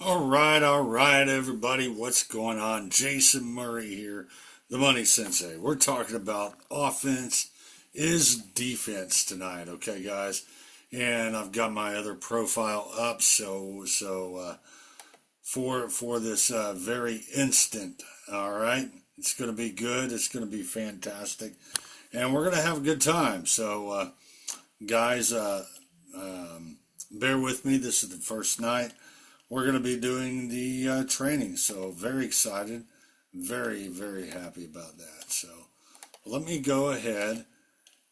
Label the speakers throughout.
Speaker 1: All right, everybody. What's going on? Jason Murray here, the Money Sensei. We're talking about offense is defense tonight, okay, guys? And I've got my other profile up, for this very instant, all right? It's going to be good. It's going to be fantastic, and we're going to have a good time. So, guys, bear with me. This is the first night we're going to be doing the training. So very excited, very, very happy about that. So let me go ahead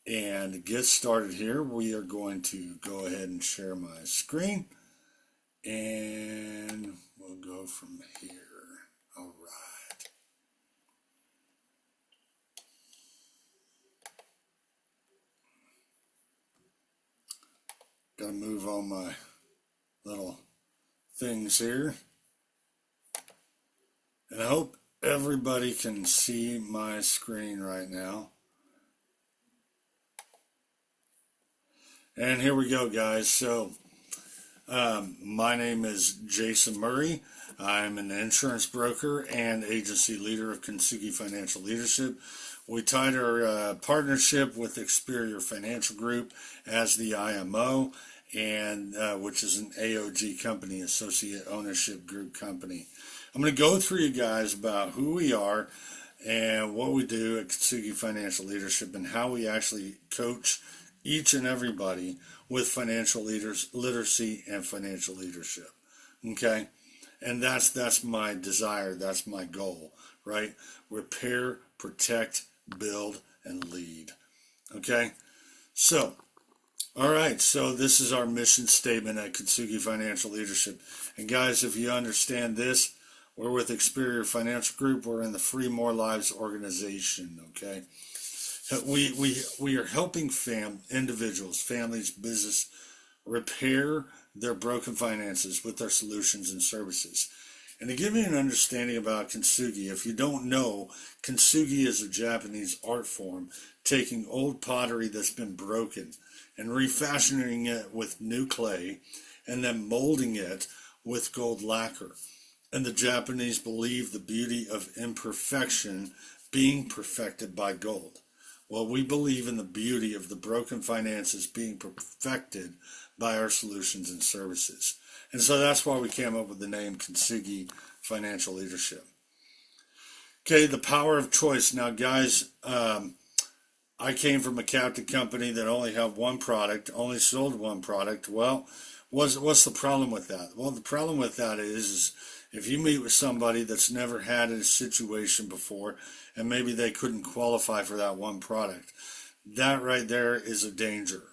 Speaker 1: and get started here. We are going to go ahead and share my screen and we'll go from here. All right. Got to move on my little things here. And I hope everybody can see my screen right now. And here we go, guys. So, my name is Jason Murray. I'm an insurance broker and agency leader of Kintsugi Financial Leadership. We tied our partnership with Experior Financial Group as the IMO, and which is an AOG company, Associate Ownership Group company. I'm going to go through you guys about who we are and what we do at Kintsugi Financial Leadership and how we actually coach each and everybody with financial literacy and financial leadership. Okay? And that's my desire, that's my goal, right? Repair, protect, build, and lead. Okay? So, all right, so this is our mission statement at Kintsugi Financial Leadership. And guys, if you understand this, we're with Experior Financial Group. We're in the Free More Lives organization, okay? We are helping individuals, families, business repair their broken finances with our solutions and services. And to give you an understanding about Kintsugi, if you don't know, Kintsugi is a Japanese art form taking old pottery that's been broken and refashioning it with new clay and then molding it with gold lacquer. And the Japanese believe the beauty of imperfection being perfected by gold. Well, we believe in the beauty of the broken finances being perfected by our solutions and services. And so that's why we came up with the name Kintsugi Financial Leadership. Okay, the power of choice. Now, guys, I came from a captive company that only had one product, only sold one product. Well, what's the problem with that? Well, the problem with that is if you meet with somebody that's never had a situation before and maybe they couldn't qualify for that one product, that right there is a danger.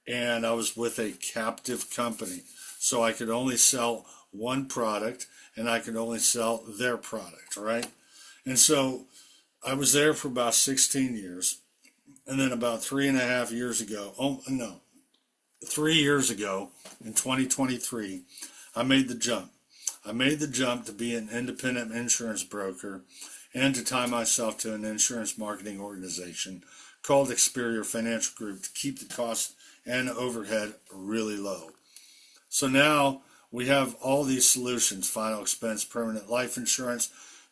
Speaker 1: And I was with a captive company, so I could only sell one product and I could only sell their product, right? And so I was there for about 16 years. And then about 3.5 years ago, 3 years ago in 2023, I made the jump. I made the jump to be an independent insurance broker and to tie myself to an insurance marketing organization called Experior Financial Group to keep the cost and overhead really low. So now we have all these solutions: final expense, permanent life insurance,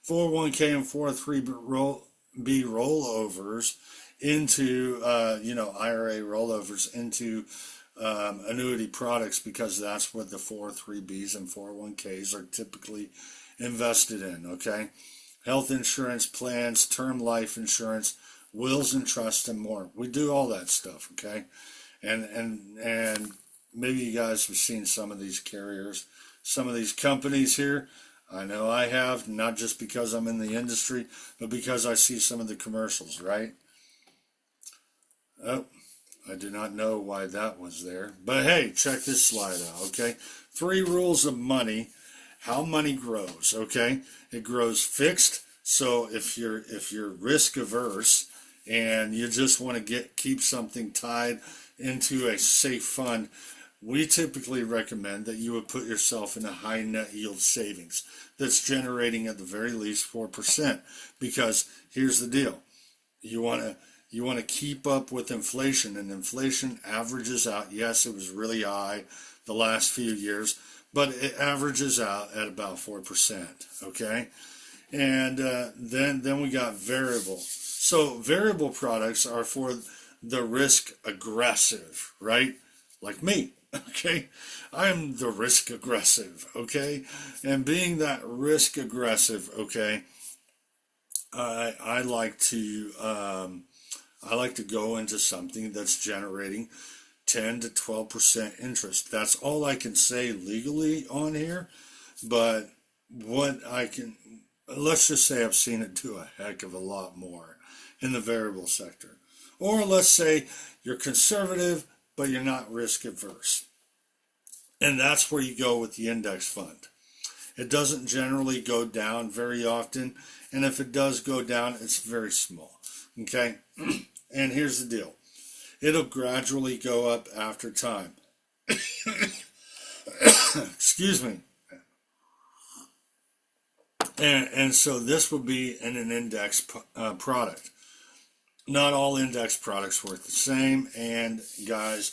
Speaker 1: 401k and 403b rollovers into, IRA rollovers into annuity products, because that's what the 403bs and 401ks are typically invested in, okay? Health insurance plans, term life insurance, wills and trusts, and more. We do all that stuff, okay? And maybe you guys have seen some of these carriers, some of these companies here. I know I have, not just because I'm in the industry, but because I see some of the commercials, right? Oh, I do not know why that was there. But hey, check this slide out, okay? 3 rules of money, how money grows, okay? It grows fixed. So if you're risk averse and you just want to keep something tied into a safe fund, we typically recommend that you would put yourself in a high net yield savings that's generating at the very least 4%. Because here's the deal. You want to keep up with inflation, and inflation averages out. Yes, it was really high the last few years, but it averages out at about 4%. Okay, and then we got variable. So variable products are for the risk aggressive, right? Like me. Okay, I'm the risk aggressive. Okay, and being that risk aggressive, okay, I like to go into something that's generating 10 to 12% interest. That's all I can say legally on here, but what I can, let's just say I've seen it do a heck of a lot more in the variable sector. Or let's say you're conservative, but you're not risk averse. And that's where you go with the index fund. It doesn't generally go down very often, and if it does go down, it's very small. Okay? And here's the deal. It'll gradually go up after time. Excuse me. And so this would be an index product. Not all index products work the same, and guys,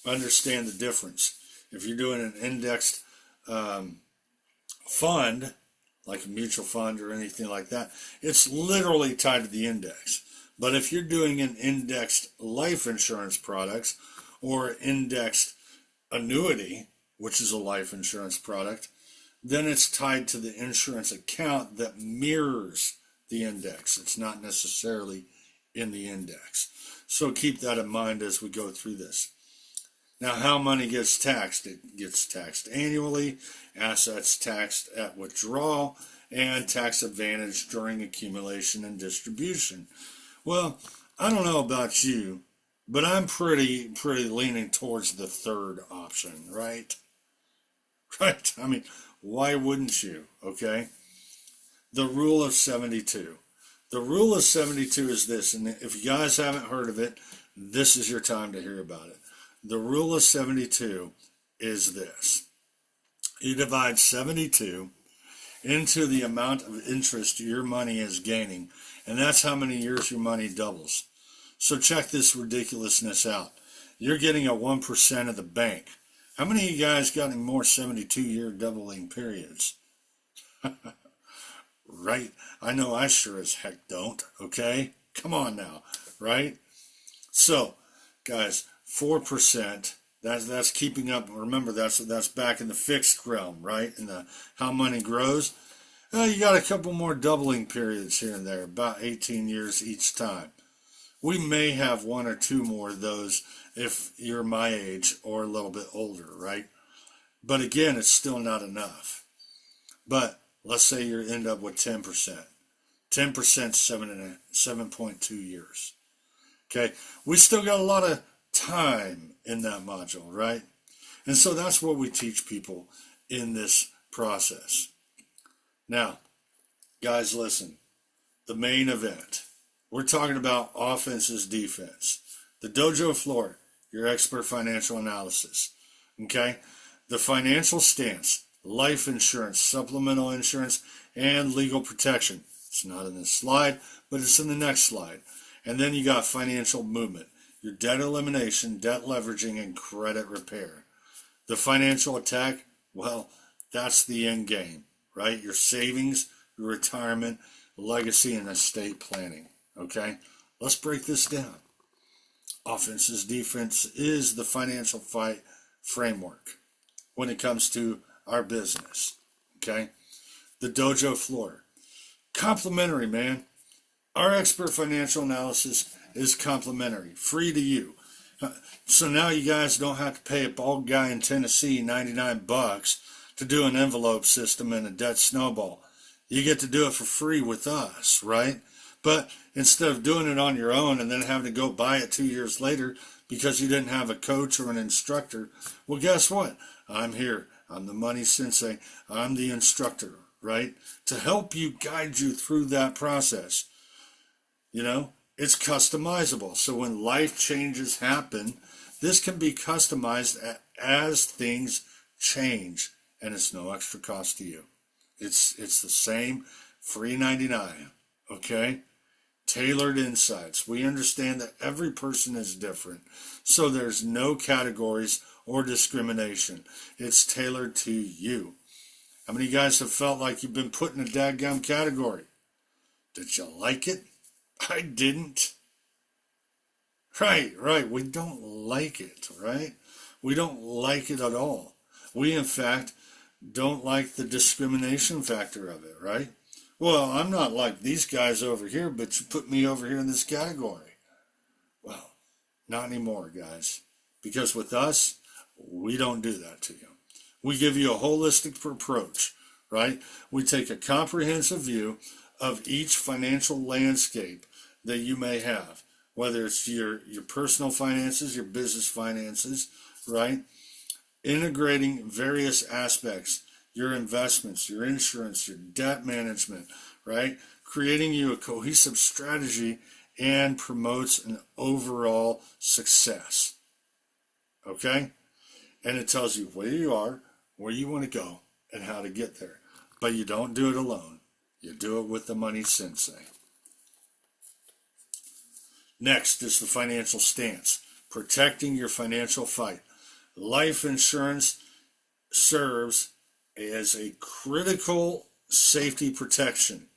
Speaker 1: understand the difference. If you're doing an indexed fund, like a mutual fund or anything like that, it's literally tied to the index. But if you're doing an indexed life insurance products or indexed annuity, which is a life insurance product, then it's tied to the insurance account that mirrors the index. It's not necessarily in the index. So keep that in mind as we go through this. Now, how money gets taxed? It gets taxed annually, assets taxed at withdrawal, and tax advantage during accumulation and distribution. Well, I don't know about you, but I'm pretty leaning towards the third option, right? Right? I mean, why wouldn't you? Okay? The rule of 72. The rule of 72 is this, and if you guys haven't heard of it, this is your time to hear about it. The rule of 72 is this. You divide 72 into the amount of interest your money is gaining, and that's how many years your money doubles. So check this ridiculousness out. You're getting a 1% of the bank. How many of you guys got any more 72-year doubling periods? Right? I know I sure as heck don't, okay? Come on now, right? So, guys, 4%, that's keeping up. Remember, that's back in the fixed realm, right? In the how money grows. You got a couple more doubling periods here and there, about 18 years each time. We may have one or two more of those if you're my age or a little bit older, right? But again, it's still not enough. But let's say you end up with 10%. 10%, 7.2 years. Okay, we still got a lot of time in that module, right? And so that's what we teach people in this process. Now, guys, listen. The main event. We're talking about offense defense. The dojo floor, your expert financial analysis. Okay? The financial stance, life insurance, supplemental insurance, and legal protection. It's not in this slide, but it's in the next slide. And then you got financial movement, your debt elimination, debt leveraging, and credit repair. The financial attack, well, that's the end game, right? Your savings, your retirement, legacy, and estate planning. Okay? Let's break this down. Offense's defense is the financial fight framework when it comes to our business. Okay? The dojo floor. Complimentary, man. Our expert financial analysis is complimentary, free to you. So now you guys don't have to pay a bald guy in Tennessee $99 to do an envelope system and a debt snowball. You get to do it for free with us, right? But instead of doing it on your own and then having to go buy it 2 years later because you didn't have a coach or an instructor, well, guess what? I'm here. I'm the Money Sensei. I'm the instructor, right? To help you, guide you through that process. You know, it's customizable. So when life changes happen, this can be customized as things change, and it's no extra cost to you. It's the same, free 99, okay? Tailored insights. We understand that every person is different, so there's no categories or discrimination. It's tailored to you. How many guys have felt like you've been put in a dadgum category? Did you like it? I didn't. Right. We don't like it, right? We don't like it at all. We, in fact, don't like the discrimination factor of it, right? Well, I'm not like these guys over here, but you put me over here in this category. Well, not anymore, guys. Because with us, we don't do that to you. We give you a holistic approach, right? We take a comprehensive view of each financial landscape that you may have, whether it's your personal finances, your business finances, right? Integrating various aspects, your investments, your insurance, your debt management, right? Creating you a cohesive strategy and promotes an overall success. Okay? And it tells you where you are, where you want to go, and how to get there. But you don't do it alone. You do it with the Money Sensei. Next is the financial stance, protecting your financial fight. Life insurance serves as a critical safety protection,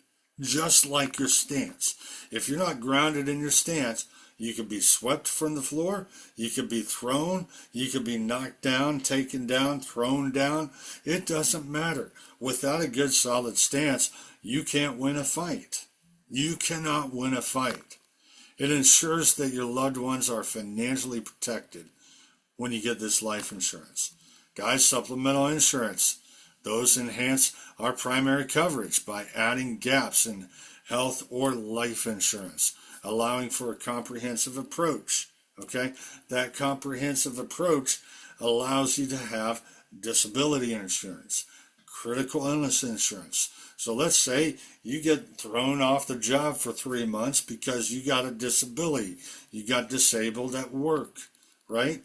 Speaker 1: just like your stance. If you're not grounded in your stance, you could be swept from the floor, you could be thrown, you could be knocked down, taken down, thrown down. It doesn't matter. Without a good solid stance, you can't win a fight. You cannot win a fight. It ensures that your loved ones are financially protected when you get this life insurance. Guys, supplemental insurance, those enhance our primary coverage by adding gaps in health or life insurance, allowing for a comprehensive approach. Okay, that comprehensive approach allows you to have disability insurance, critical illness insurance. So let's say you get thrown off the job for 3 months because you got a disability, you got disabled at work, right?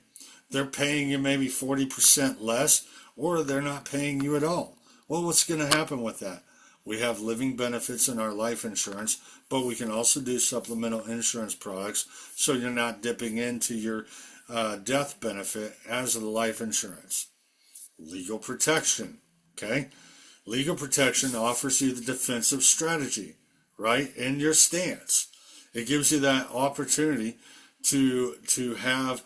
Speaker 1: They're paying you maybe 40% less, or they're not paying you at all. Well, what's going to happen with that? We have living benefits in our life insurance, but we can also do supplemental insurance products so you're not dipping into your death benefit as the life insurance. Legal protection, okay? Legal protection offers you the defensive strategy, right, in your stance. It gives you that opportunity to have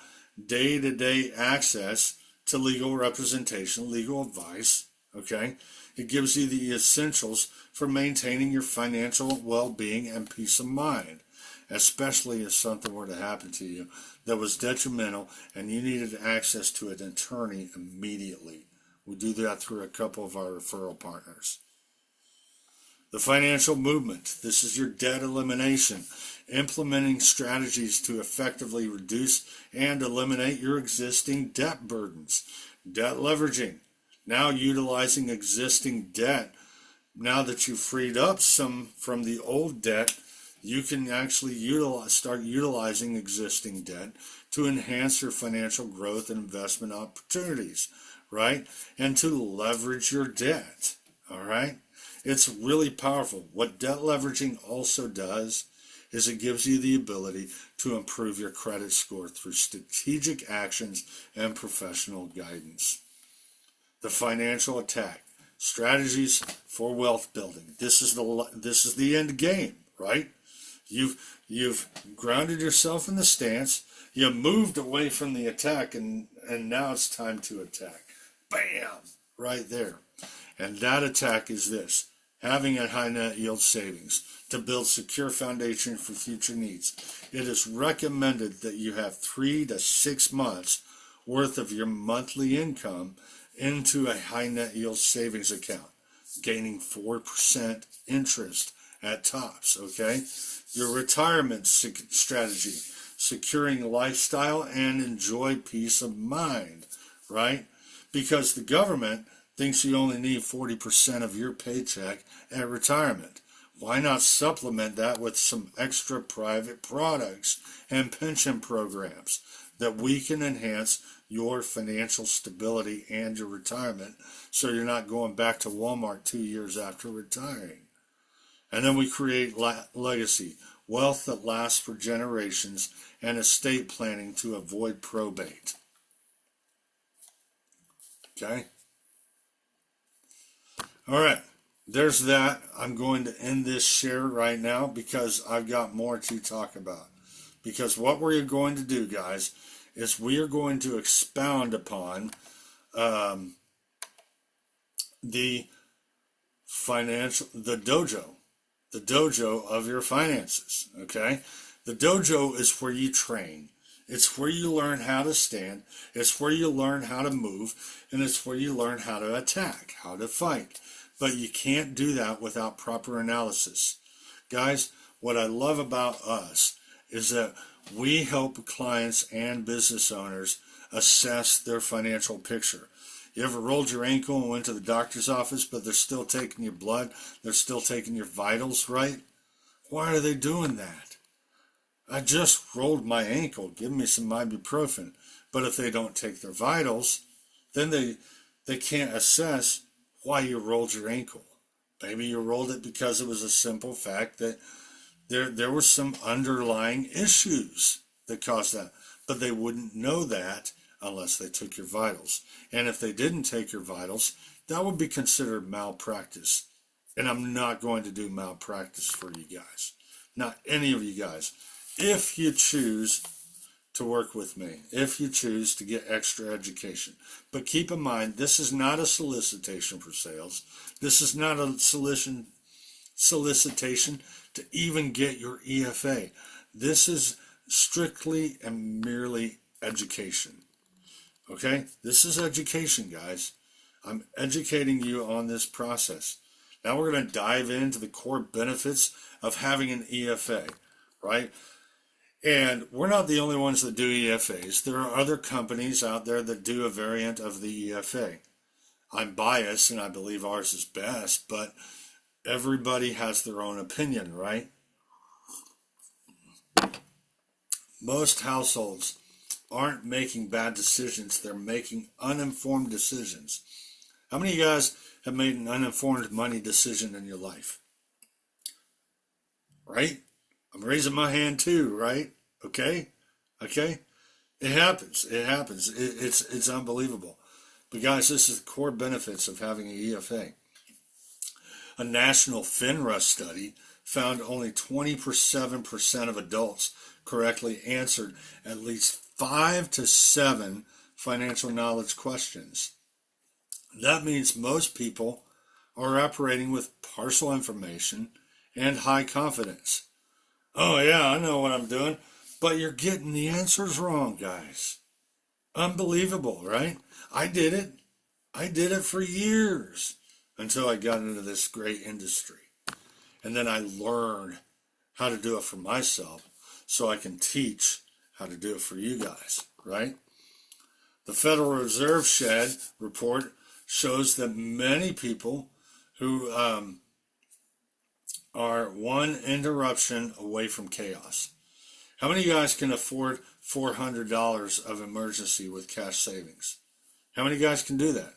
Speaker 1: day-to-day access to legal representation, legal advice, okay? It gives you the essentials for maintaining your financial well-being and peace of mind, especially if something were to happen to you that was detrimental and you needed access to an attorney immediately. We do that through a couple of our referral partners. The financial movement. This is your debt elimination, implementing strategies to effectively reduce and eliminate your existing debt burdens. Debt leveraging. Now utilizing existing debt. Now that you've freed up some from the old debt, you can actually start utilizing existing debt to enhance your financial growth and investment opportunities, right? And to leverage your debt, all right? It's really powerful. What debt leveraging also does is it gives you the ability to improve your credit score through strategic actions and professional guidance. The financial attack. Strategies for wealth building. This is the end game, right? You've grounded yourself in the stance. You moved away from the attack, and now it's time to attack. Bam! Right there. And that attack is this: having a high net yield savings to build secure foundation for future needs. It is recommended that you have 3 to 6 months worth of your monthly income into a high net yield savings account, gaining 4% interest at tops, okay? Your retirement strategy, securing lifestyle and enjoy peace of mind, right? Because the government thinks you only need 40% of your paycheck at retirement. Why not supplement that with some extra private products and pension programs that we can enhance your financial stability and your retirement so you're not going back to Walmart 2 years after retiring? And then we create legacy, wealth that lasts for generations, and estate planning to avoid probate. Okay? All right. There's that. I'm going to end this share right now because I've got more to talk about. Because what we're going to do, guys, is we are going to expound upon the dojo of your finances. Okay? The dojo is where you train. It's where you learn how to stand. It's where you learn how to move. And it's where you learn how to attack, how to fight. But you can't do that without proper analysis. Guys, what I love about us is that we help clients and business owners assess their financial picture. You ever rolled your ankle and went to the doctor's office, but they're still taking your blood, they're still taking your vitals, right? Why are they doing that? I just rolled my ankle, give me some ibuprofen. But if they don't take their vitals, then they can't assess why you rolled your ankle. Maybe you rolled it because it was a simple fact that there were some underlying issues that caused that. But they wouldn't know that unless they took your vitals. And if they didn't take your vitals, that would be considered malpractice. And I'm not going to do malpractice for you guys. Not any of you guys. If you choose to work with me, if you choose to get extra education. But keep in mind, this is not a solicitation for sales. This is not a solicitation to even get your EFA. This is strictly and merely education. Okay? This is education, guys. I'm educating you on this process. Now we're going to dive into the core benefits of having an EFA, right? And we're not the only ones that do EFAs. There are other companies out there that do a variant of the EFA. I'm biased and I believe ours is best, but everybody has their own opinion, right? Most households aren't making bad decisions. They're making uninformed decisions. How many of you guys have made an uninformed money decision in your life? Right? I'm raising my hand too, right? Okay? Okay? It happens. It happens. It's unbelievable. But guys, this is the core benefits of having an EFA. A national FINRA study found only 27% of adults correctly answered at least 5 to 7 financial knowledge questions. That means most people are operating with partial information and high confidence. Oh yeah, I know what I'm doing. But you're getting the answers wrong, guys. Unbelievable, right? I did it. I did it for years until I got into this great industry. And then I learned how to do it for myself so I can teach how to do it for you guys, right? The Federal Reserve Shed report shows that many people who are one interruption away from chaos. How many of you guys can afford $400 of emergency with cash savings? How many guys can do that?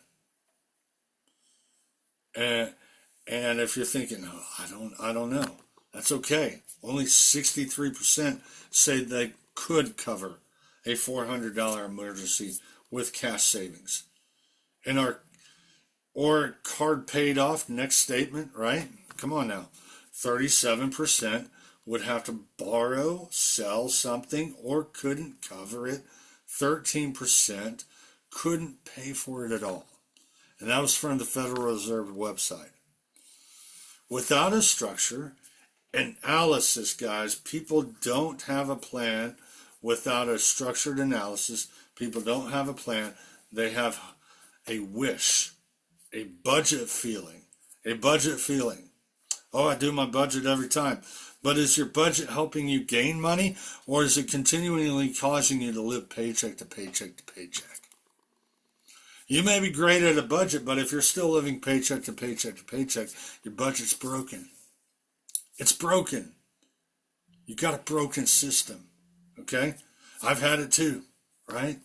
Speaker 1: And if you're thinking, oh, I don't know, that's okay. Only 63% say they could cover a $400 emergency with cash savings. And or card paid off, next statement, right? Come on now. 37% would have to borrow, sell something, or couldn't cover it. 13% couldn't pay for it at all. And that was from the Federal Reserve website. Without a structure, analysis, guys, people don't have a plan. Without a structured analysis, people don't have a plan. They have a wish, a budget feeling, Oh, I do my budget every time. But is your budget helping you gain money, or is it continually causing you to live paycheck to paycheck to paycheck? You may be great at a budget, but if you're still living paycheck to paycheck to paycheck, your budget's broken. It's broken. You got a broken system, okay? I've had it too, right?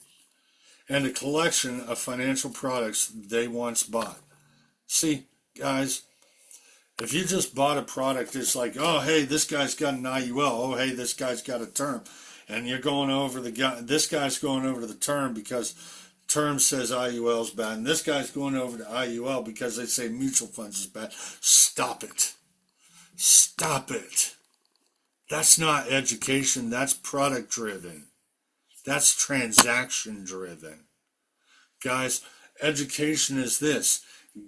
Speaker 1: And a collection of financial products they once bought. See, guys, if you just bought a product, it's like, oh, hey, this guy's got an IUL. Oh, hey, this guy's got a term. And you're going over this guy's going over to the term because term says IUL is bad, and this guy's going over to IUL because they say mutual funds is bad. Stop it. Stop it. That's not education. That's product driven. That's transaction driven. Guys, education is this.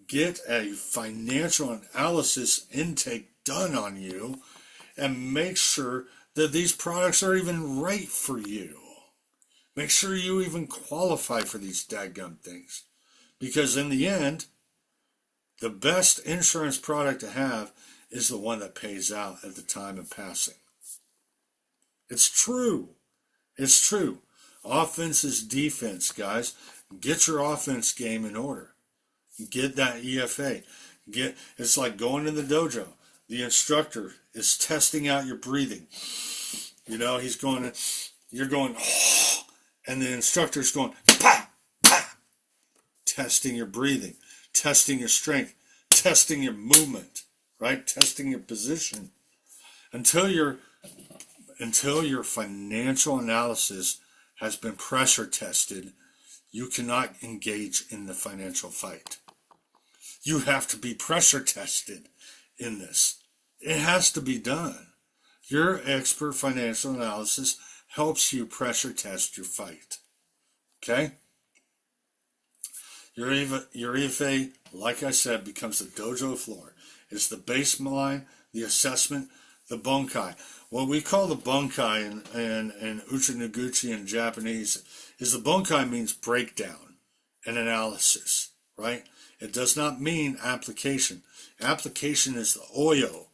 Speaker 1: Get a financial analysis intake done on you and make sure that these products are even right for you. Make sure you even qualify for these dadgum things. Because in the end, the best insurance product to have is the one that pays out at the time of passing. It's true. It's true. Offense is defense, guys. Get your offense game in order. Get that EFA. It's like going to the dojo. The instructor is testing out your breathing. You know, you're going, and the instructor's going, pa, pa, testing your breathing, testing your strength, testing your movement, right? Testing your position until your financial analysis has been pressure tested. You cannot engage in the financial fight. You have to be pressure tested in this. It has to be done. Your expert financial analysis helps you pressure test your fight. Okay? Your EFA, like I said, becomes the dojo floor. It's the baseline, the assessment, the bunkai. What we call the bunkai in Uchinoguchi in Japanese is the bunkai means breakdown and analysis, right? It does not mean application. Application is the oil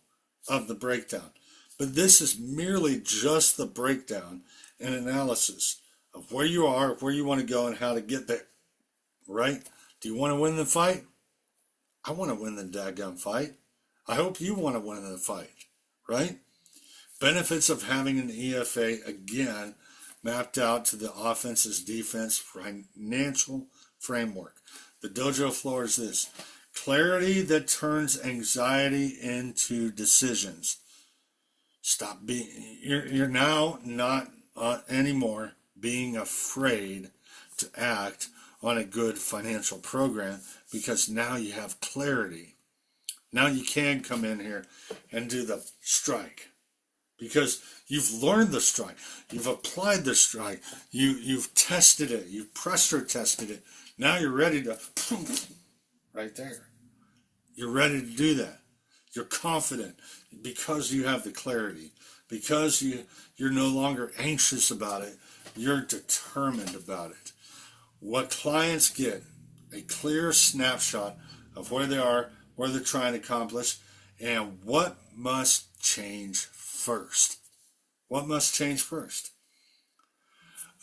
Speaker 1: of the breakdown. But this is merely just the breakdown and analysis of where you are, where you want to go, and how to get there, right? Do you want to win the fight? I want to win the daggum fight. I hope you want to win the fight, right? Benefits of having an EFA, again, mapped out to the offense's defense financial framework. The dojo floor is this: clarity that turns anxiety into decisions. Stop being, you're now not anymore being afraid to act on a good financial program because now you have clarity. Now you can come in here and do the strike because you've learned the strike. You've applied the strike. You've tested it. You've pressure tested it. Now you're ready to, right there. You're ready to do that. You're confident because you have the clarity. Because you're no longer anxious about it. You're determined about it. What clients get, a clear snapshot of where they are, where they're trying to accomplish, and what must change first. What must change first?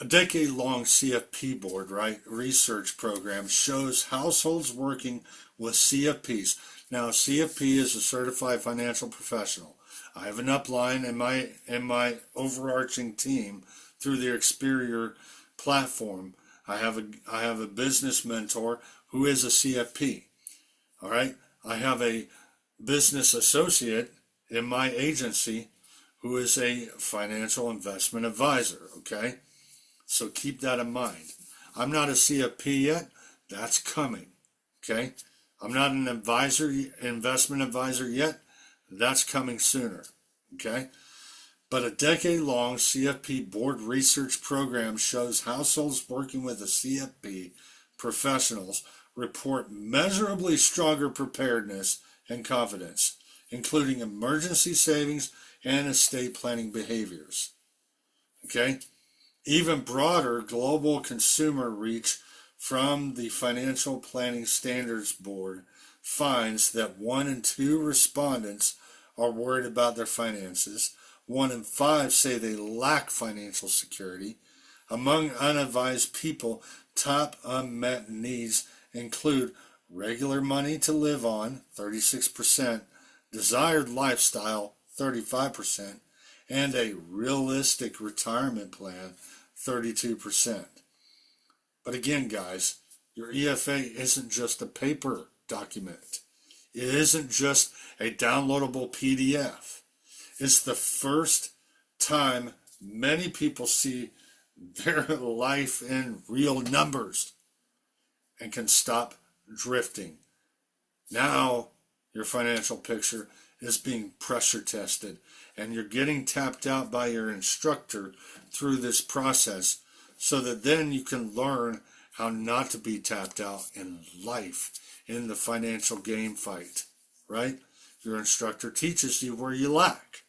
Speaker 1: A decade-long CFP board, right, research program shows households working with CFPs. Now, CFP is a certified financial professional. I have an upline in my overarching team through the Experior platform. I have a business mentor who is a CFP. All right. I have a business associate in my agency who is a financial investment advisor. Okay. So keep that in mind. I'm not a CFP yet. That's coming. Okay. I'm not an investment advisor yet. That's coming sooner. Okay. But a decade-long CFP board research program shows households working with a CFP professionals report measurably stronger preparedness and confidence, including emergency savings and estate planning behaviors. Okay? Even broader global consumer reach from the Financial Planning Standards Board finds that 1 in 2 respondents are worried about their finances. 1 in 5 say they lack financial security. Among unadvised people, top unmet needs include regular money to live on, 36%, desired lifestyle, 35%, and a realistic retirement plan, 32%. But again, guys, your EFA isn't just a paper document. It isn't just a downloadable PDF. It's the first time many people see their life in real numbers. and can stop drifting. Now your financial picture is being pressure tested, and you're getting tapped out by your instructor through this process so that then you can learn how not to be tapped out in life, in the financial game fight, right? Your instructor teaches you where you lack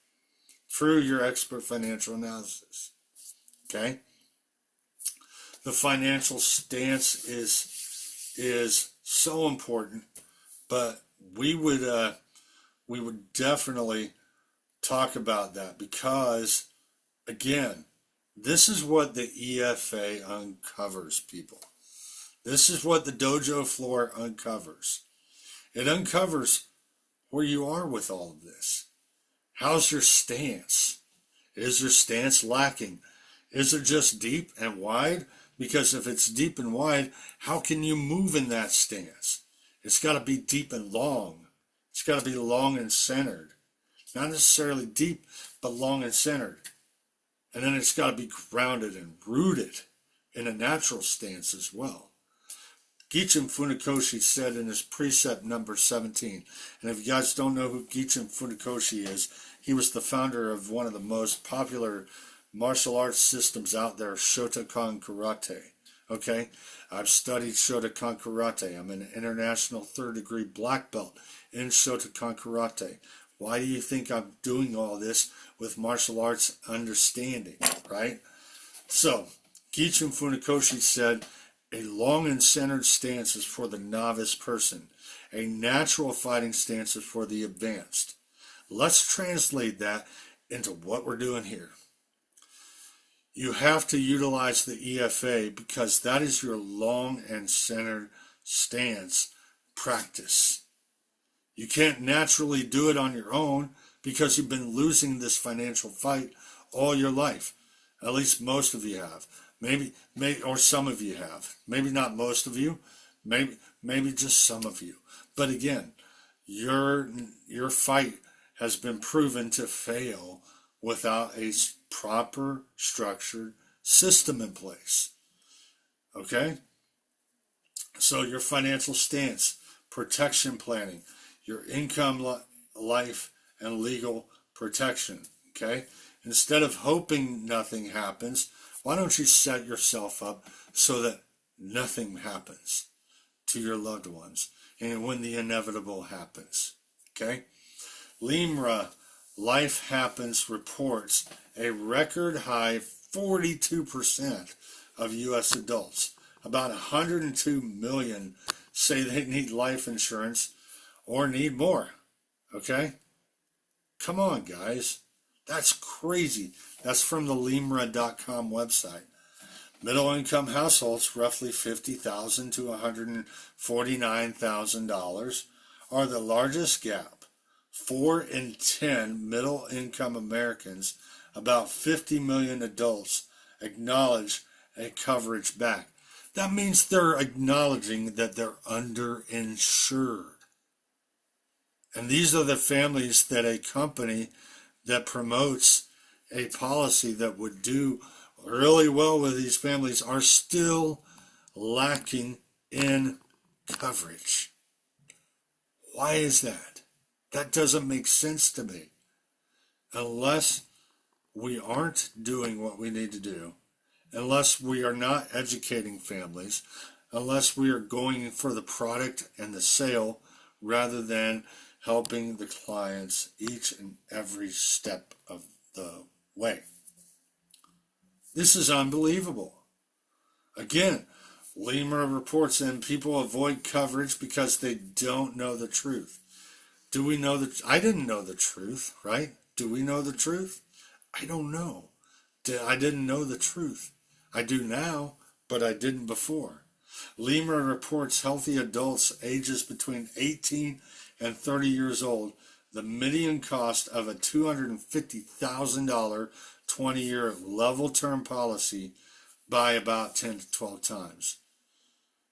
Speaker 1: through your expert financial analysis, okay? The financial stance is so important, but we would definitely talk about that because, again, this is what the EFA uncovers, people. This is what the dojo floor uncovers. It uncovers where you are with all of this. How's your stance? Is your stance lacking? Is it just deep and wide? Because if it's deep and wide, how can you move in that stance? It's got to be deep and long. It's got to be long and centered. Not necessarily deep, but long and centered. And then it's got to be grounded and rooted in a natural stance as well. Gichin Funakoshi said in his precept number 17, and if you guys don't know who Gichin Funakoshi is, he was the founder of one of the most popular martial arts systems out there, Shotokan Karate. Okay? I've studied Shotokan Karate. I'm an international third-degree black belt in Shotokan Karate. Why do you think I'm doing all this with martial arts understanding, right? So, Gichin Funakoshi said, a long and centered stance is for the novice person. A natural fighting stance is for the advanced. Let's translate that into what we're doing here. You have to utilize the EFA because that is your long and centered stance practice. You can't naturally do it on your own because you've been losing this financial fight all your life. At least most of you have. Maybe, or some of you have. Maybe not most of you. Maybe just some of you. But again, your fight has been proven to fail without a proper structured system in place. Okay? So your financial stance, protection planning, your income, life, and legal protection. Okay? Instead of hoping nothing happens, why don't you set yourself up so that nothing happens to your loved ones and when the inevitable happens? Okay? LIMRA, Life Happens, reports a record high 42% of U.S. adults, about 102 million, say they need life insurance or need more. Okay? Come on, guys. That's crazy. That's from the limra.com website. Middle-income households, roughly $50,000 to $149,000, are the largest gap. 4 in 10 middle-income Americans, about 50 million adults, acknowledge a coverage back. That means they're acknowledging that they're underinsured. And these are the families that a company that promotes a policy that would do really well with these families are still lacking in coverage. Why is that? That doesn't make sense to me. Unless we aren't doing what we need to do, unless we are not educating families, unless we are going for the product and the sale rather than helping the clients each and every step of the way. This is unbelievable. Again, Lemur reports in people avoid coverage because they don't know the truth. Do we know that? I didn't know the truth, right? Do we know the truth? I don't know. I didn't know the truth. I do now, but I didn't before. Lemur reports healthy adults ages between 18 and 30 years old, the median cost of a $250,000 20-year level term policy by about 10 to 12 times.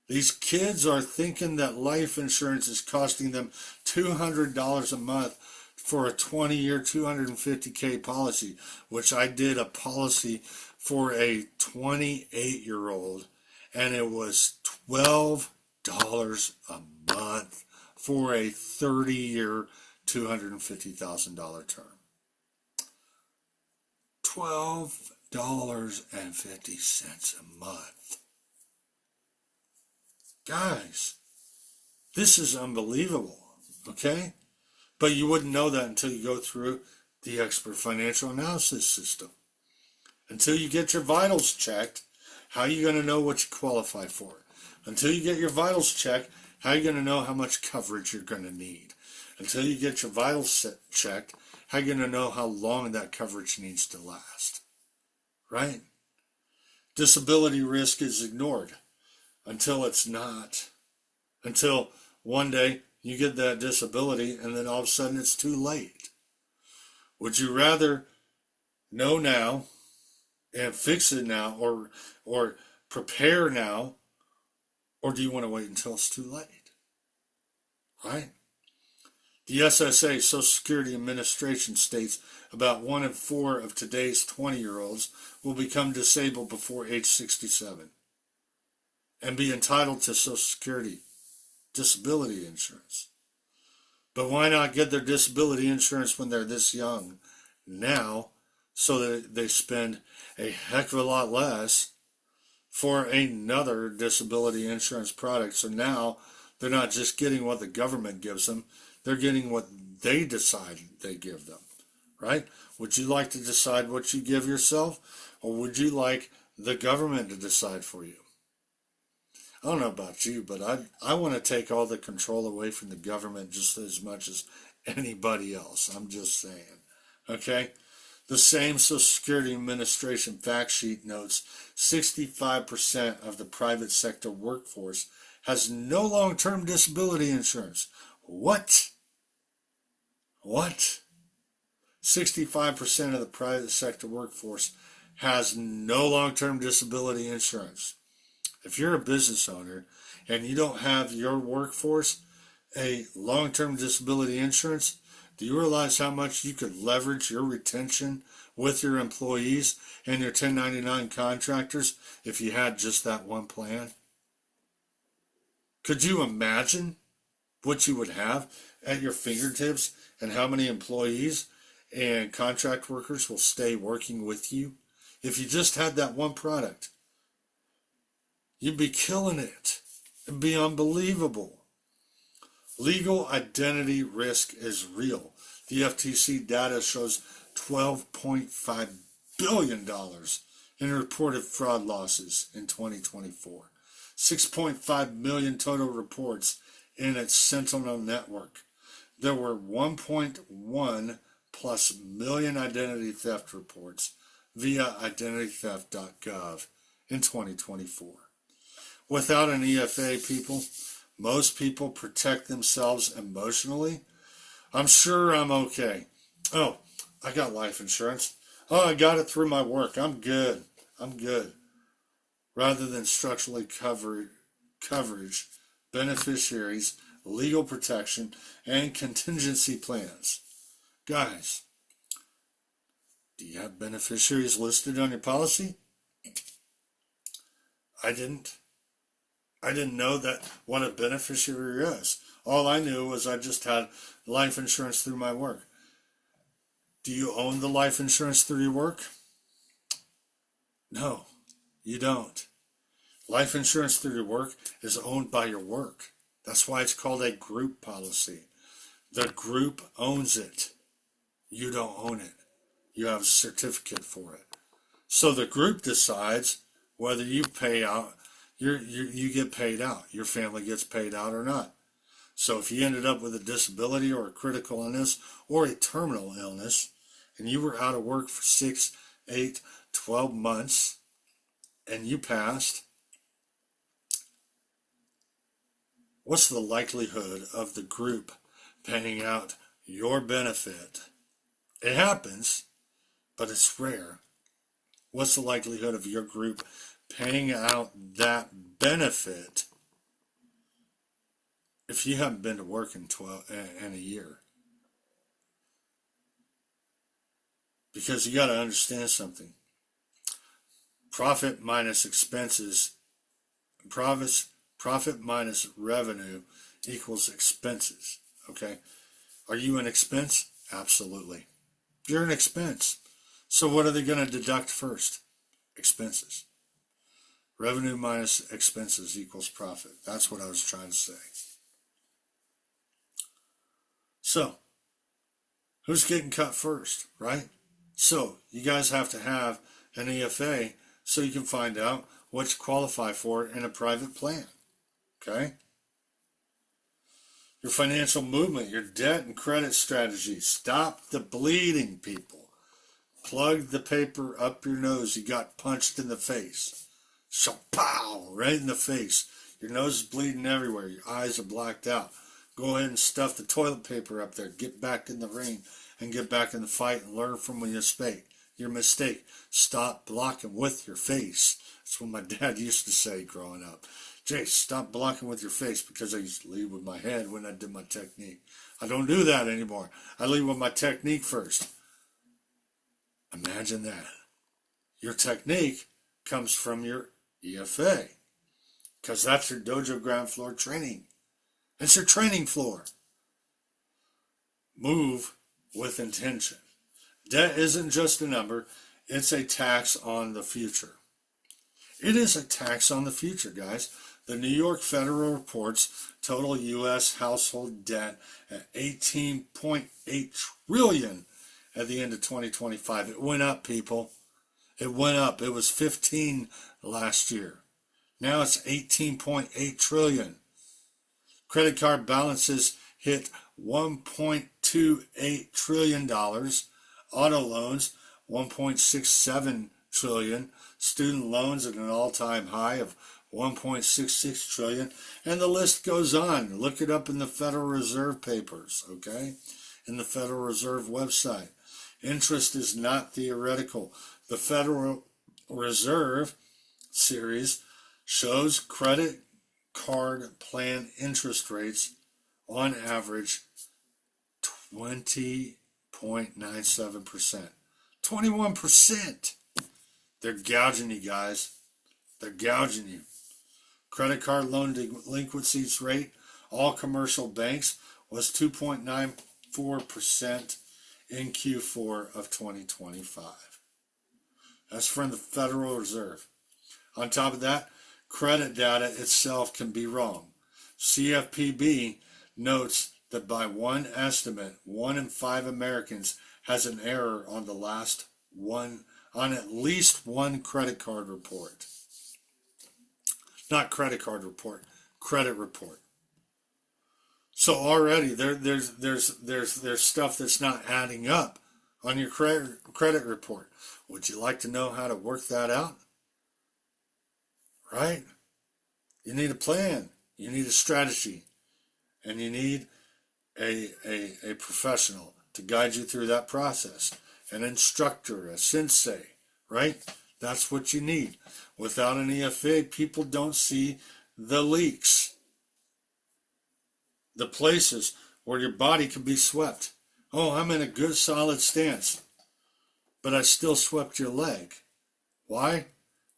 Speaker 1: These kids are thinking that life insurance is costing them $200 a month for a 20-year, $250K policy, which I did a policy for a 28-year-old, and it was $1,200 a month for a 30-year, $250,000 term. $12.50 a month. Guys, this is unbelievable, okay? But you wouldn't know that until you go through the expert financial analysis system. Until you get your vitals checked, how are you going to know what you qualify for? Until you get your vitals checked, how are you going to know how much coverage you're going to need? Until you get your vitals checked, how are you going to know how long that coverage needs to last? Right? Disability risk is ignored until it's not. Until one day you get that disability and then all of a sudden it's too late. Would you rather know now and fix it now, or prepare now, or do you want to wait until it's too late? Right? The SSA, Social Security Administration, states about 1 in 4 of today's 20-year-olds will become disabled before age 67 and be entitled to Social Security disability insurance. But why not get their disability insurance when they're this young now, so that they spend a heck of a lot less for another disability insurance product? So now they're not just getting what the government gives them, they're getting what they decide they give them, right? Would you like to decide what you give yourself, or would you like the government to decide for you? I don't know about you, but I want to take all the control away from the government just as much as anybody else. I'm just saying, okay? The same Social Security Administration fact sheet notes 65% of the private sector workforce has no long-term disability insurance. What? 65% of the private sector workforce has no long-term disability insurance. If you're a business owner and you don't have your workforce a long-term disability insurance, do you realize how much you could leverage your retention with your employees and your 1099 contractors if you had just that one plan? Could you imagine what you would have at your fingertips and how many employees and contract workers will stay working with you if you just had that one product? You'd be killing it. It'd be unbelievable. Legal identity risk is real. The FTC data shows $12.5 billion in reported fraud losses in 2024. 6.5 million total reports in its Sentinel network. There were 1.1 plus million identity theft reports via identitytheft.gov in 2024. Without an EFA, most people protect themselves emotionally. I'm sure I'm okay. Oh, I got life insurance. Oh, I got it through my work. I'm good. Rather than structurally coverage, beneficiaries, legal protection, and contingency plans. Guys, do you have beneficiaries listed on your policy? I didn't know that what a beneficiary is. All I knew was I just had life insurance through my work. Do you own the life insurance through your work? No, you don't. Life insurance through your work is owned by your work. That's why it's called a group policy. The group owns it. You don't own it. You have a certificate for it. So the group decides whether you pay out, you get paid out, your family gets paid out or not. So if you ended up with a disability or a critical illness or a terminal illness, and you were out of work for 6, 8, 12 months, and you passed, what's the likelihood of the group paying out your benefit? It happens, but it's rare. What's the likelihood of your group paying out that benefit if you haven't been to work in a year? Because you got to understand something. Profit minus expenses, profits Profit minus revenue equals expenses. Okay? Are you an expense? Absolutely. You're an expense. So what are they going to deduct first? Expenses. Revenue minus expenses equals profit. That's what I was trying to say. So, who's getting cut first, right? So, you guys have to have an EFA so you can find out what you qualify for in a private plan. Okay? Your financial movement, your debt and credit strategy. Stop the bleeding, people. Plug the paper up your nose. You got punched in the face. Shapow! Right in the face. Your nose is bleeding everywhere. Your eyes are blacked out. Go ahead and stuff the toilet paper up there. Get back in the ring and get back in the fight and learn from your mistake. Stop blocking with your face. That's what my dad used to say growing up. Jay, stop blocking with your face, because I used to lead with my head when I did my technique. I don't do that anymore. I lead with my technique first. Imagine that. Your technique comes from your EFA, because that's your dojo ground floor training. It's your training floor. Move with intention. Debt isn't just a number, it's a tax on the future. It is a tax on the future, guys. The New York Federal reports total U.S. household debt at $18.8 trillion at the end of 2025. It went up, people. It went up. It was 15 last year. Now it's 18.8 trillion. Credit card balances hit $1.28 trillion. Auto loans, $1.67 trillion. Student loans at an all-time high of $1.66 trillion. And the list goes on. Look it up in the Federal Reserve papers, okay? In the Federal Reserve website. Interest is not theoretical. The Federal Reserve series shows credit card plan interest rates on average 20.97%. 21%. They're gouging you, guys. They're gouging you. Credit card loan delinquencies rate, all commercial banks, was 2.94% in Q4 of 2025. That's from the Federal Reserve. On top of that, credit data itself can be wrong. CFPB notes that by one estimate, 1 in 5 Americans has an error on at least one credit card report. Not credit card report, credit report. So already there's stuff that's not adding up on your credit report. Would you like to know how to work that out? Right? You need a plan. You need a strategy. And you need a professional to guide you through that process. An instructor, a sensei, right? That's what you need. Without an EFA, people don't see the leaks. The places where your body can be swept. Oh, I'm in a good solid stance, but I still swept your leg. Why?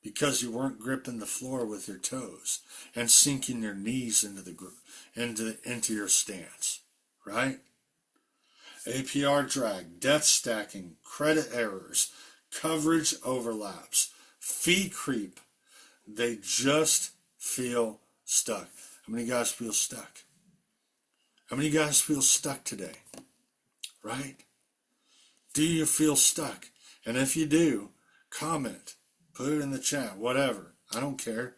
Speaker 1: Because you weren't gripping the floor with your toes and sinking your knees into your stance, right? APR drag, debt stacking, credit errors, coverage overlaps, fee creep. They just feel stuck. How many guys feel stuck? How many guys feel stuck today? Right? Do you feel stuck? And if you do, comment. Put it in the chat. Whatever. I don't care.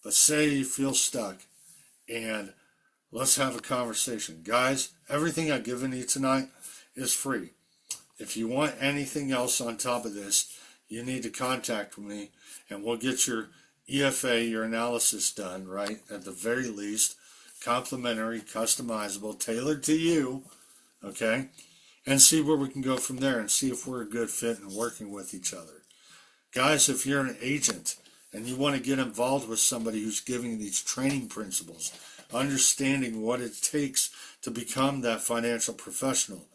Speaker 1: But say you feel stuck. And let's have a conversation. Guys, everything I've given you tonight is free. If you want anything else on top of this, you need to contact me. And we'll get your EFA, your analysis done, right? At the very least. Complimentary, customizable, tailored to you, okay? And see where we can go from there and see if we're a good fit in working with each other. Guys, if you're an agent and you want to get involved with somebody who's giving these training principles, understanding what it takes to become that financial professional,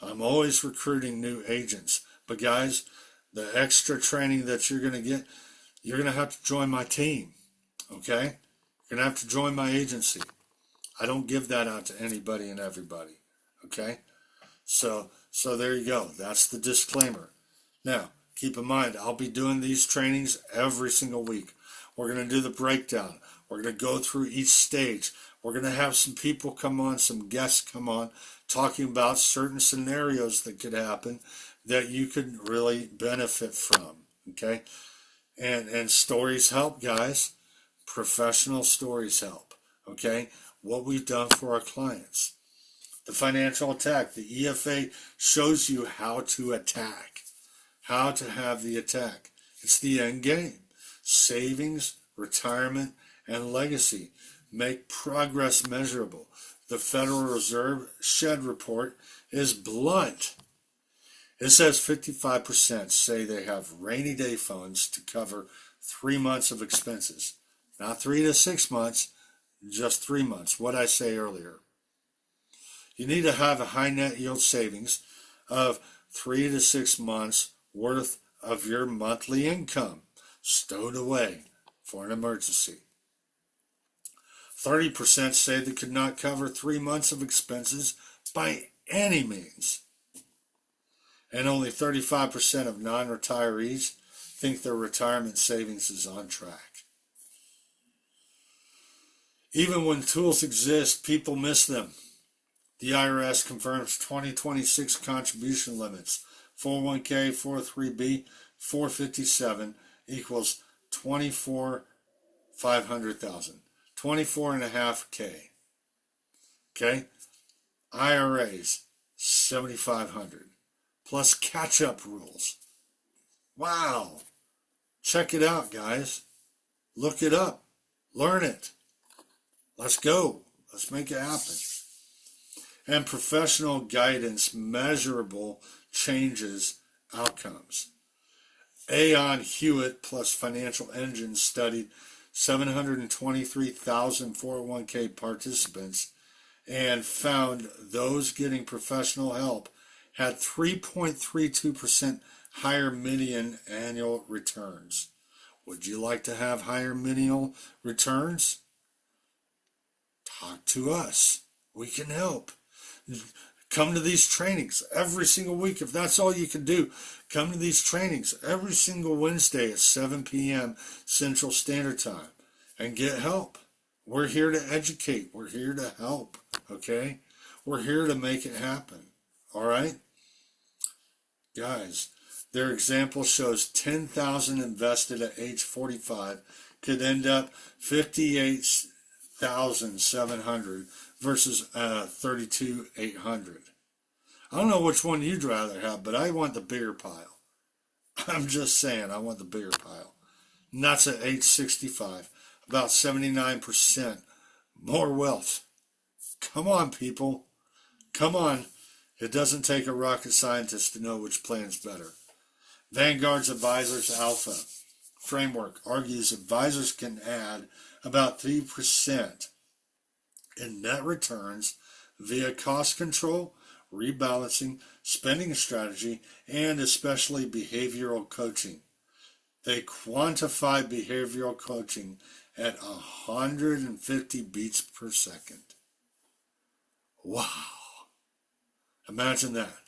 Speaker 1: I'm always recruiting new agents. But guys, the extra training that you're going to get, you're going to have to join my team, okay? You're going to have to join my agency. I don't give that out to anybody and everybody. Okay? So there you go. That's the disclaimer. Now, keep in mind, I'll be doing these trainings every single week. We're going to do the breakdown. We're going to go through each stage. We're going to have some people come on, some guests come on, talking about certain scenarios that could happen that you could really benefit from. Okay? And stories help, guys. Professional stories help. Okay? What we've done for our clients. The financial attack. The EFA shows you how to attack. How to have the attack. It's the end game. Savings, retirement, and legacy. Make progress measurable. The Federal Reserve SHED report is blunt. It says 55% say they have rainy day funds to cover 3 months of expenses. Not 3 to 6 months, just 3 months. What I say earlier. You need to have a high net yield savings of 3 to 6 months worth of your monthly income stowed away for an emergency. 30% say they could not cover 3 months of expenses by any means. And only 35% of non-retirees think their retirement savings is on track. Even when tools exist, people miss them. The IRS confirms 2026 contribution limits. 401k, 403b, 457 equals 500,000. 24.5K. Okay? IRAs, 7,500. Plus catch-up rules. Wow. Check it out, guys. Look it up. Learn it. Let's go. Let's make it happen. And professional guidance, measurable changes, outcomes. Aon Hewitt plus Financial Engine studied 723,000 401k participants and found those getting professional help had 3.32% higher median annual returns. Would you like to have higher median returns? Talk to us. We can help. Come to these trainings every single week. If that's all you can do, come to these trainings every single Wednesday at 7 p.m. Central Standard Time and get help. We're here to educate. We're here to help. Okay? We're here to make it happen. All right? Guys, their example shows 10,000 invested at age 45 could end up 58,700 versus 32,800. I don't know which one you'd rather have, but I want the bigger pile. I'm just saying, I want the bigger pile. And that's at age 65. About 79% more wealth. Come on, people. Come on. It doesn't take a rocket scientist to know which plan's better. Vanguard's Advisors Alpha framework argues advisors can add about 3% in net returns via cost control, rebalancing, spending strategy, and especially behavioral coaching. They quantify behavioral coaching at 150 beats per second. Wow. Imagine that.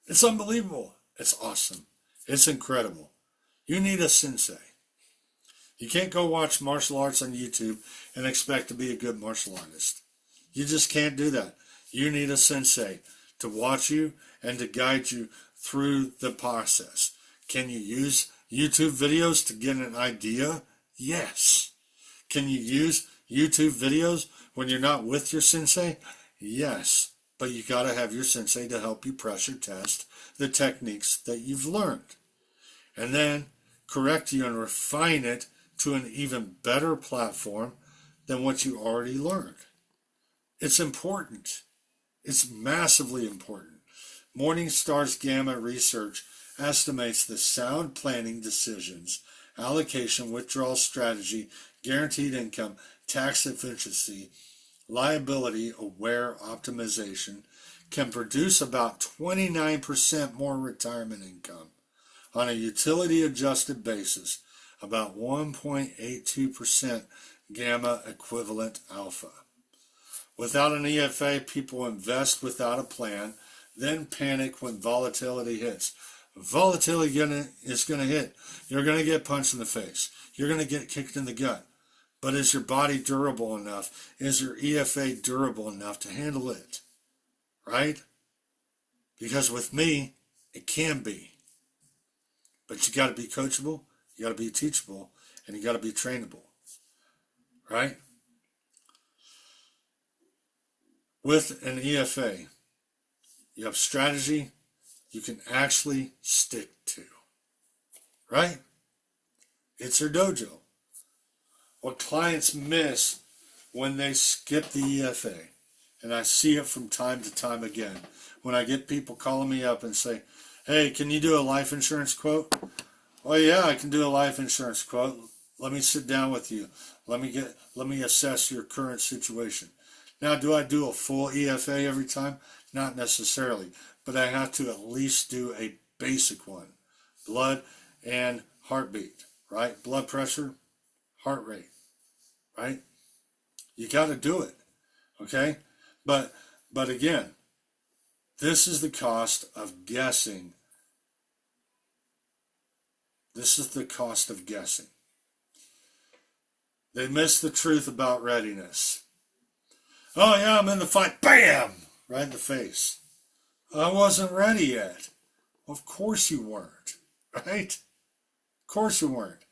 Speaker 1: It's unbelievable. It's awesome. It's incredible. You need a sensei. You can't go watch martial arts on YouTube and expect to be a good martial artist. You just can't do that. You need a sensei to watch you and to guide you through the process. Can you use YouTube videos to get an idea? Yes. Can you use YouTube videos when you're not with your sensei? Yes. But you got to have your sensei to help you pressure test the techniques that you've learned. And then correct you and refine it to an even better platform than what you already learned. It's important. It's massively important. Morningstar's Gamma research estimates the sound planning decisions, allocation, withdrawal strategy, guaranteed income, tax efficiency, liability aware optimization can produce about 29% more retirement income on a utility adjusted basis, about 1.82% gamma equivalent alpha. Without an EFA, people invest without a plan, then panic when volatility hits. Volatility is going to hit. You're going to get punched in the face. You're going to get kicked in the gut. But is your body durable enough? Is your EFA durable enough to handle it? Right? Because with me, it can be. But you got to be coachable, you got to be teachable, and you got to be trainable. Right? With an EFA, you have strategy you can actually stick to. Right? It's your dojo. What clients miss when they skip the EFA, and I see it from time to time again, when I get people calling me up and say, hey, can you do a life insurance quote? Well, yeah, I can do a life insurance quote. Let me sit down with you. Let me assess your current situation. Now, do I do a full EFA every time? Not necessarily, but I have to at least do a basic one. Blood and heartbeat, right? Blood pressure, heart rate, right? You got to do it, okay? But again, this is the cost of guessing. This is the cost of guessing. They miss the truth about readiness. Oh yeah, I'm in the fight. Bam! Right in the face. I wasn't ready yet. Well, of course you weren't, right? Of course you weren't.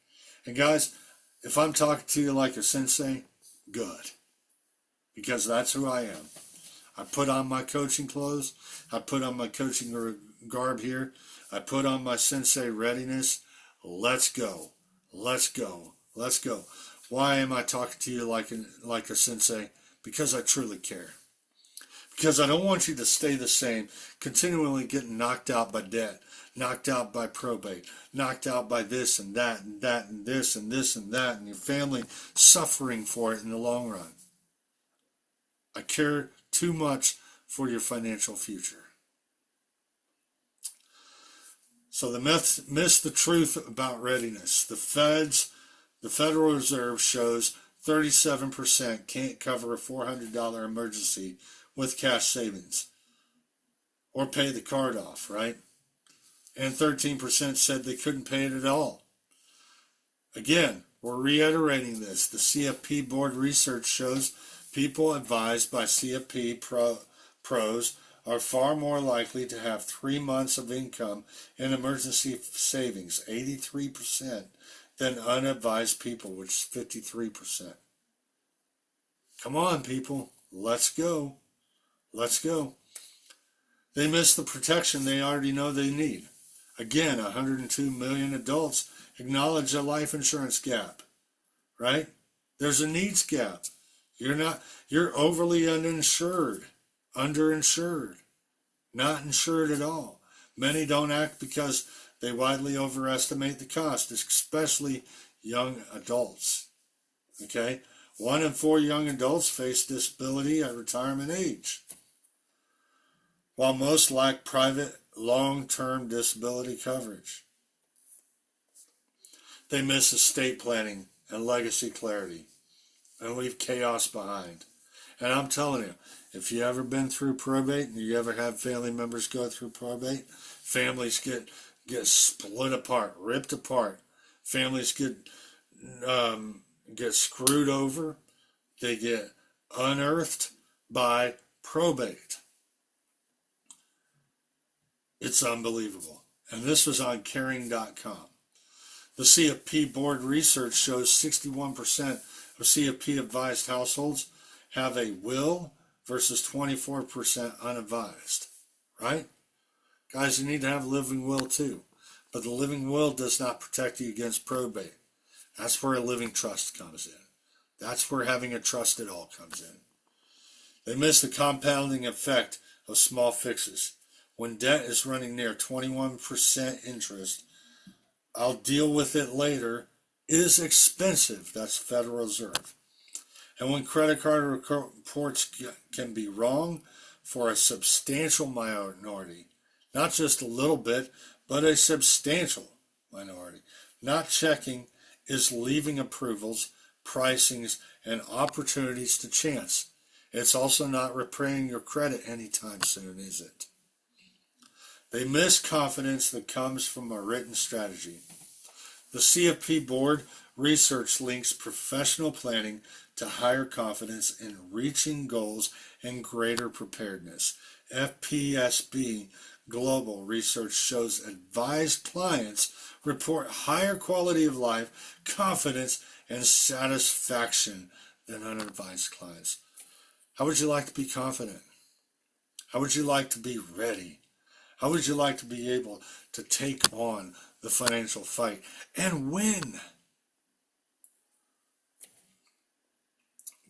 Speaker 1: And guys, if I'm talking to you like a sensei, good. Because that's who I am. I put on my coaching clothes. I put on my coaching garb here. I put on my sensei readiness. Let's go. Let's go. Let's go. Why am I talking to you like a sensei? Because I truly care. Because I don't want you to stay the same, continually getting knocked out by debt, knocked out by probate, knocked out by this and that and that and this and this and that, and your family suffering for it in the long run. I care too much for your financial future. So the myths miss the truth about readiness. The Federal Reserve shows 37% can't cover a $400 emergency with cash savings or pay the card off, right? And 13% said they couldn't pay it at all. Again, we're reiterating this. The CFP board research shows people advised by CFP pros are far more likely to have 3 months of income in emergency savings, 83%, than unadvised people, which is 53%. Come on, people. Let's go. Let's go. They miss the protection they already know they need. Again, 102 million adults acknowledge a life insurance gap, right? There's a needs gap. You're overly uninsured, underinsured, not insured at all. Many don't act because they widely overestimate the cost, especially young adults. Okay? 1 in 4 young adults face disability at retirement age, while most lack private long-term disability coverage. They miss estate planning and legacy clarity and leave chaos behind. And I'm telling you, if you ever been through probate and you ever have family members go through probate, families get split apart, ripped apart. Families get screwed over. They get unearthed by probate. It's unbelievable. And this was on caring.com. The CFP board research shows 61% of CFP advised households have a will versus 24% unadvised. Right? Guys, you need to have a living will too. But the living will does not protect you against probate. That's where a living trust comes in. That's where having a trust at all comes in. They miss the compounding effect of small fixes. When debt is running near 21% interest, I'll deal with it later, is expensive. That's Federal Reserve. And when credit card reports can be wrong for a substantial minority, not just a little bit, but a substantial minority. Not checking is leaving approvals, pricings, and opportunities to chance. It's also not repairing your credit anytime soon, is it? They miss confidence that comes from a written strategy. The CFP board research links professional planning to higher confidence in reaching goals and greater preparedness. FPSB global research shows advised clients report higher quality of life, confidence, and satisfaction than unadvised clients. How would you like to be confident? How would you like to be ready? How would you like to be able to take on the financial fight and win?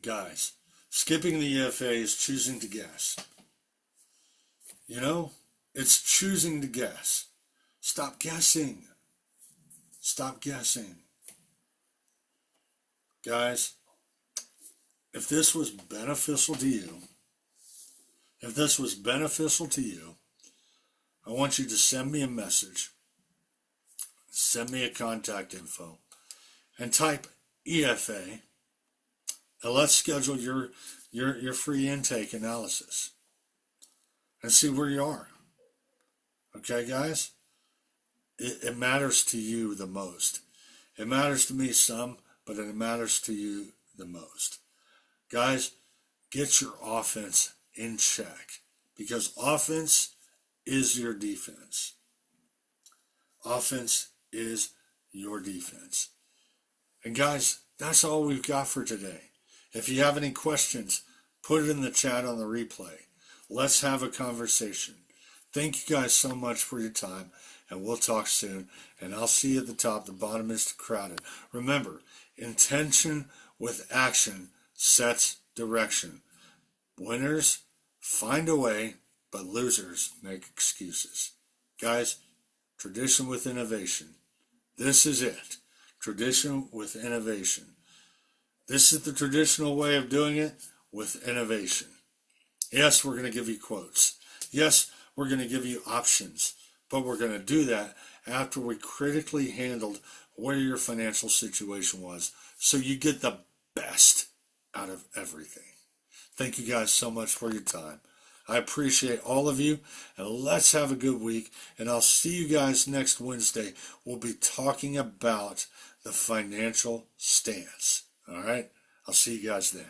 Speaker 1: Guys, skipping the EFA is choosing to guess. You know, it's choosing to guess. Stop guessing. Stop guessing. Guys, if this was beneficial to you, I want you to send me a message, send me a contact info, and type EFA, and let's schedule your free intake analysis and see where you are. Okay, guys? It matters to you the most. It matters to me some, but it matters to you the most. Guys, get your offense in check, because offense is your defense. Offense is your defense. And guys, that's all we've got for today. If you have any questions, put it in the chat on the replay. Let's have a conversation. Thank you guys so much for your time, and we'll talk soon. And I'll see you at the top. The bottom is too crowded. Remember, intention with action sets direction. Winners find a way, but losers make excuses. Guys, tradition with innovation. This is it. Tradition with innovation. This is the traditional way of doing it with innovation. Yes, we're going to give you quotes. Yes, we're going to give you options. But we're going to do that after we critically handled where your financial situation was, so you get the best out of everything. Thank you guys so much for your time. I appreciate all of you, and let's have a good week. And I'll see you guys next Wednesday. We'll be talking about the financial stance. All right? I'll see you guys then.